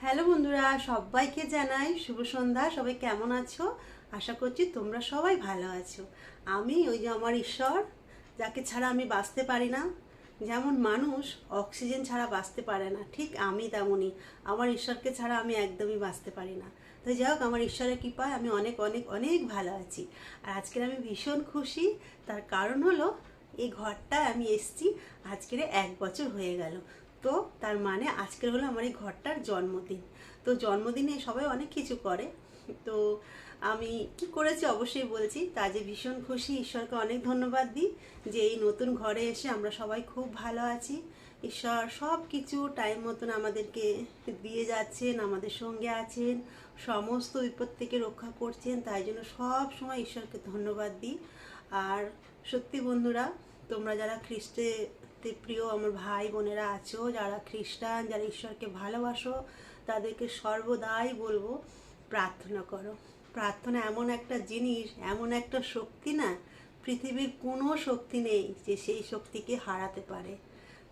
Hello বন্ধুরা, সবাইকে জানাই শুভ সন্ধ্যা। সবাই কেমন আছো? আশা করছি তোমরা সবাই ভালো আছো। আমি ওই যে আমার ঈশ্বর, যাকে ছাড়া আমি বাঁচতে পারি না। যেমন মানুষ অক্সিজেন ছাড়া বাঁচতে পারে না, ঠিক আমি তেমনই। আমার ঈশ্বরকে ছাড়া আমি একদমই বাঁচতে পারি না। তো যাই হোক, আমার ঈশ্বরের কৃপায় আমি অনেক অনেক অনেক ভালো আছি। আর আজকের আমি ভীষণ খুশি। তার কারণ হলো, এই ঘরটায় আমি এসেছি আজকের 1 বছর হয়ে গেল। তো তার মানে আজকের হলো আমার এই ঘরটার জন্মদিন। তো জন্মদিনে সবাই অনেক কিছু করে। তো আমি কি করেছি অবশ্যই বলছি। তা যে ভীষণ খুশি, ঈশ্বরকে অনেক ধন্যবাদ দিই যে এই নতুন ঘরে এসে আমরা সবাই খুব ভালো আছি। ঈশ্বর সব কিছু টাইম মতন আমাদেরকে দিয়ে যাচ্ছেন, আমাদের সঙ্গে আছেন, সমস্ত বিপদ থেকে রক্ষা করছেন। তাই জন্য সব সময় ঈশ্বরকে ধন্যবাদ দিই। আর সত্যি বন্ধুরা, তোমরা যারা খ্রিস্টে প্রিয় আমার ভাই বোনেরা আছো, যারা খ্রিস্টান, যারা ঈশ্বরকে ভালোবাসো, তাদেরকে সর্বদাই বলবো প্রার্থনা করো। প্রার্থনা এমন একটা জিনিস, এমন একটা শক্তি না, পৃথিবীর কোনো শক্তি নেই যে সেই শক্তিকে হারাতে পারে।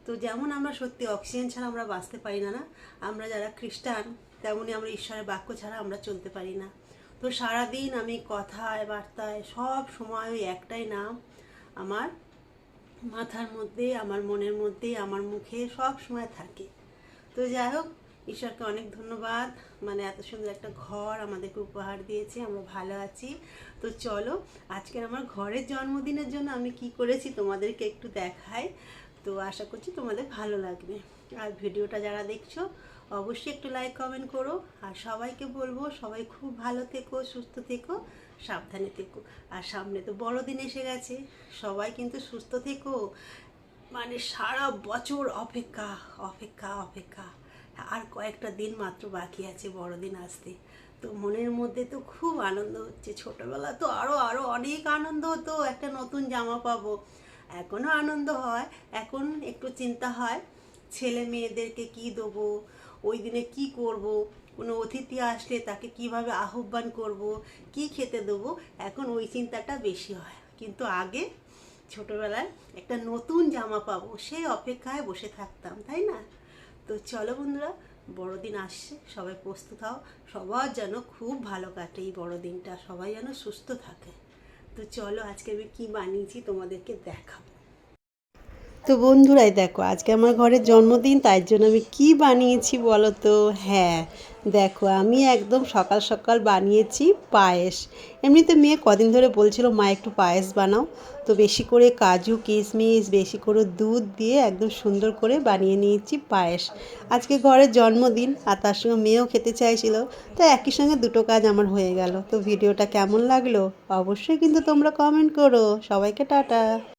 তো যেমন আমরা সত্যি অক্সিজেন ছাড়া আমরা বাঁচতে পারি না, আমরা যারা খ্রিস্টান তেমনই আমরা ঈশ্বরের বাক্য ছাড়া আমরা চলতে পারি না। তো সারাদিন আমি কথায় বার্তায় সব সময় ওই একটাই নাম আমার মাথার মধ্যে, আমার মনের মধ্যে, আমার মুখে সব সময় থাকে। তো যাই হোক, ঈশ্বরকে অনেক ধন্যবাদ, মানে এত সুন্দর একটা ঘর আমাদেরকে উপহার দিয়েছে, আমরা ভালো আছি। তো চলো, আজকের আমার ঘরের জন্মদিনের জন্য আমি কি করেছি তোমাদেরকে একটু দেখাই। তো আশা করছি তোমাদের ভালো লাগবে। আর ভিডিওটা যারা দেখছো অবশ্যই একটু লাইক কমেন্ট করো। আর সবাইকে বলবো সবাই খুব ভালো থেকো, সুস্থ থেকো, সাবধানে থেকো। আর সামনে তো বড়দিন এসে গেছে, সবাই কিন্তু সুস্থ থেকো। মানে সারা বছর অপেক্ষা অপেক্ষা অপেক্ষা। আর কয়েকটা দিন মাত্র বাকি আছে বড়দিন আসতে। তো মনের মধ্যে তো খুব আনন্দ হচ্ছে। ছোটবেলা তো আরও আরও অনেক আনন্দ হতো, একটা নতুন জামা পাবো। এখনও আনন্দ হয়, এখন একটু চিন্তা হয় ছেলে মেয়েদেরকে কি দেবো, ওই দিনে কি করব, কোনো অতিথি আসলে তাকে কিভাবে আহ্বান করব, কি খেতে দেবো, এখন ওই চিন্তাটা বেশি হয়। কিন্তু আগে ছোটবেলায় একটা নতুন জামা পাবো সেই অপেক্ষায় বসে থাকতাম, তাই না? তো চলো বন্ধুরা, বড়দিন আসছে, সবাই প্রস্তুত হও। সবার যেন খুব ভালো কাটে এই বড়দিনটা, সবাই যেন সুস্থ থাকে। তো চলো, আজকে আমি কি বানিয়েছি তোমাদেরকে দেখাবো। তো বন্ধুরাই দেখো, আজকে আমার ঘরের জন্মদিন, তাই জন্য আমি কি বানিয়েছি বলো তো? হ্যাঁ, দেখো আমি একদম সকাল সকাল বানিয়েছি পায়েস। এমনিতে মেয়ে কদিন ধরে বলছিল মা একটু পায়েস বানাও। তো বেশি করে কাজু কিশমিশ, বেশি করে দুধ দিয়ে একদম সুন্দর করে বানিয়ে নিয়েছি পায়েস। আজকে ঘরের জন্মদিন, আর তার সঙ্গে মেয়েও খেতে চাইছিল। তো একই সঙ্গে দুটো কাজ আমার হয়ে গেল। তো ভিডিওটা কেমন লাগলো অবশ্যই কিন্তু তোমরা কমেন্ট করো। সবাইকে টাটা।